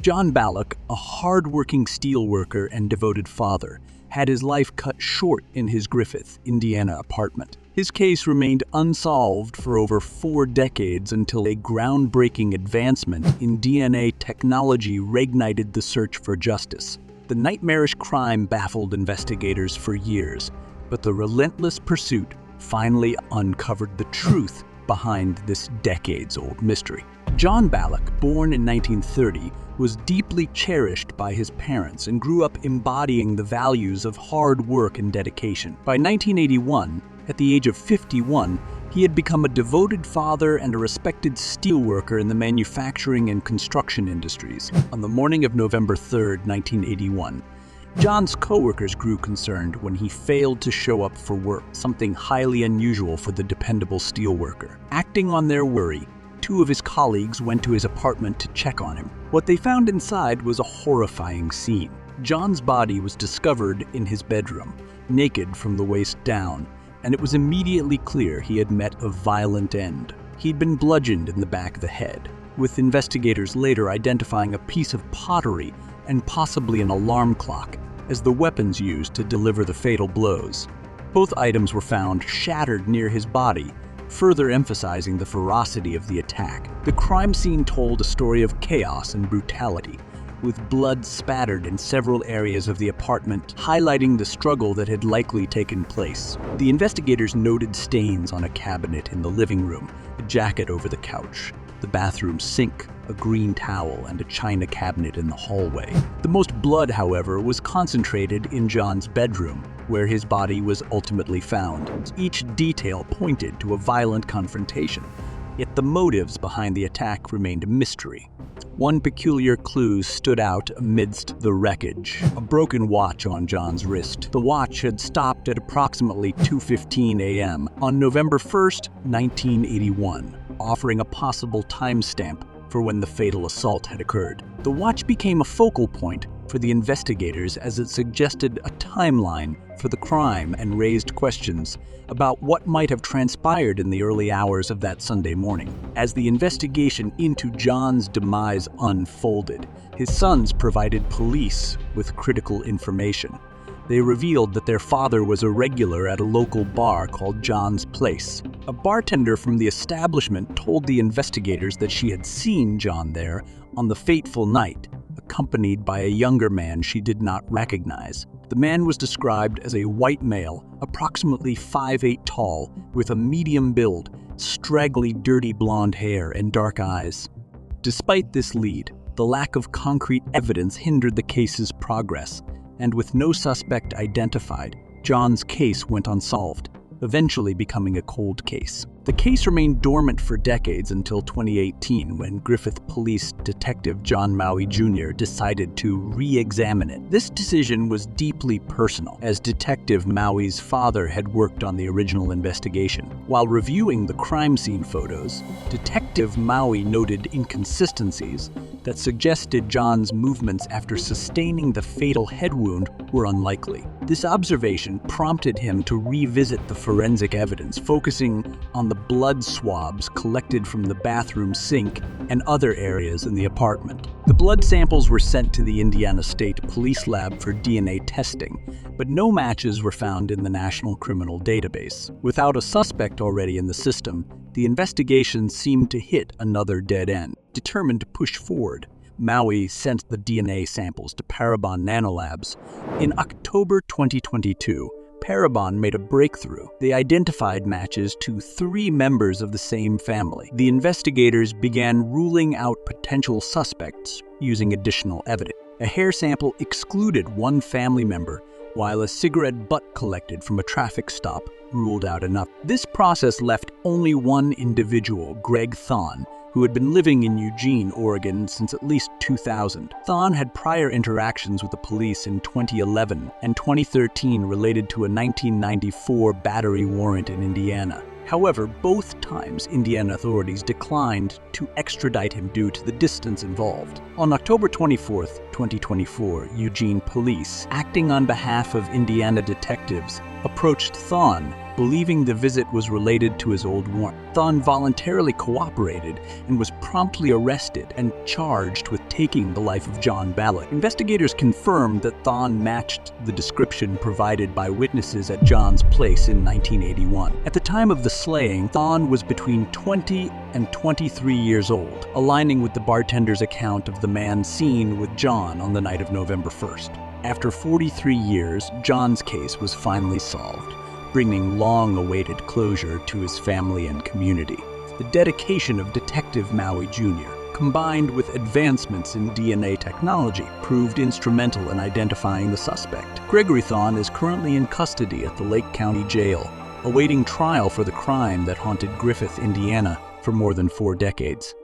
John Ballock, a hard-working steelworker and devoted father, had his life cut short in his Griffith, Indiana apartment. His case remained unsolved for over 4 decades until a groundbreaking advancement in DNA technology reignited the search for justice. The nightmarish crime baffled investigators for years, but the relentless pursuit finally uncovered the truth behind this decades-old mystery. John Ballock, born in 1930, was deeply cherished by his parents and grew up embodying the values of hard work and dedication. By 1981, at the age of 51, he had become a devoted father and a respected steelworker in the manufacturing and construction industries. On the morning of November 3, 1981, John's co-workers grew concerned when he failed to show up for work, something highly unusual for the dependable steelworker. Acting on their worry, 2 of his colleagues went to his apartment to check on him. What they found inside was a horrifying scene. John's body was discovered in his bedroom, naked from the waist down, and it was immediately clear he had met a violent end. He'd been bludgeoned in the back of the head, with investigators later identifying a piece of pottery and possibly an alarm clock as the weapons used to deliver the fatal blows. Both items were found shattered near his body, further emphasizing the ferocity of the attack. The crime scene told a story of chaos and brutality, with blood spattered in several areas of the apartment, highlighting the struggle that had likely taken place. The investigators noted stains on a cabinet in the living room, a jacket over the couch, the bathroom sink, a green towel, and a china cabinet in the hallway. The most blood, however, was concentrated in John's bedroom, where his body was ultimately found. Each detail pointed to a violent confrontation, yet the motives behind the attack remained a mystery. One peculiar clue stood out amidst the wreckage: a broken watch on John's wrist. The watch had stopped at approximately 2:15 a.m. on November 1st, 1981, offering a possible timestamp for when the fatal assault had occurred. The watch became a focal point for the investigators as it suggested a timeline for the crime and raised questions about what might have transpired in the early hours of that Sunday morning. As the investigation into John's demise unfolded, his sons provided police with critical information. They revealed that their father was a regular at a local bar called John's Place. A bartender from the establishment told the investigators that she had seen John there on the fateful night, accompanied by a younger man she did not recognize. The man was described as a white male, approximately 5'8" tall, with a medium build, straggly, dirty blonde hair, and dark eyes. Despite this lead, the lack of concrete evidence hindered the case's progress, and with no suspect identified, John's case went unsolved, eventually becoming a cold case. The case remained dormant for decades until 2018, when Griffith Police Detective John Maui Jr. decided to re-examine it. This decision was deeply personal, as Detective Maui's father had worked on the original investigation. While reviewing the crime scene photos, Detective Maui noted inconsistencies that suggested John's movements after sustaining the fatal head wound were unlikely. This observation prompted him to revisit the forensic evidence, focusing on the blood swabs collected from the bathroom sink and other areas in the apartment. The blood samples were sent to the Indiana State Police Lab for DNA testing, but no matches were found in the National Criminal Database. Without a suspect already in the system, the investigation seemed to hit another dead end. Determined to push forward, Maui sent the DNA samples to Parabon Nanolabs. In October 2022, Parabon made a breakthrough. They identified matches to 3 members of the same family. The investigators began ruling out potential suspects using additional evidence. A hair sample excluded one family member, while a cigarette butt collected from a traffic stop ruled out enough. This process left only one individual, Greg Thon, who had been living in Eugene, Oregon since at least 2000. Thon had prior interactions with the police in 2011 and 2013 related to a 1994 battery warrant in Indiana. However, both times Indiana authorities declined to extradite him due to the distance involved. On October 24, 2024, Eugene police, acting on behalf of Indiana detectives, approached Thon, believing the visit was related to his old warrant. Thon voluntarily cooperated and was promptly arrested and charged with taking the life of John Ballard. Investigators confirmed that Thon matched the description provided by witnesses at John's place in 1981. At the time of the slaying, Thon was between 20 and 23 years old, aligning with the bartender's account of the man seen with John on the night of November 1st. After 43 years, John's case was finally solved, bringing long-awaited closure to his family and community. The dedication of Detective Maui Jr., combined with advancements in DNA technology, proved instrumental in identifying the suspect. Gregory Thon is currently in custody at the Lake County Jail, awaiting trial for the crime that haunted Griffith, Indiana, for more than 4 decades.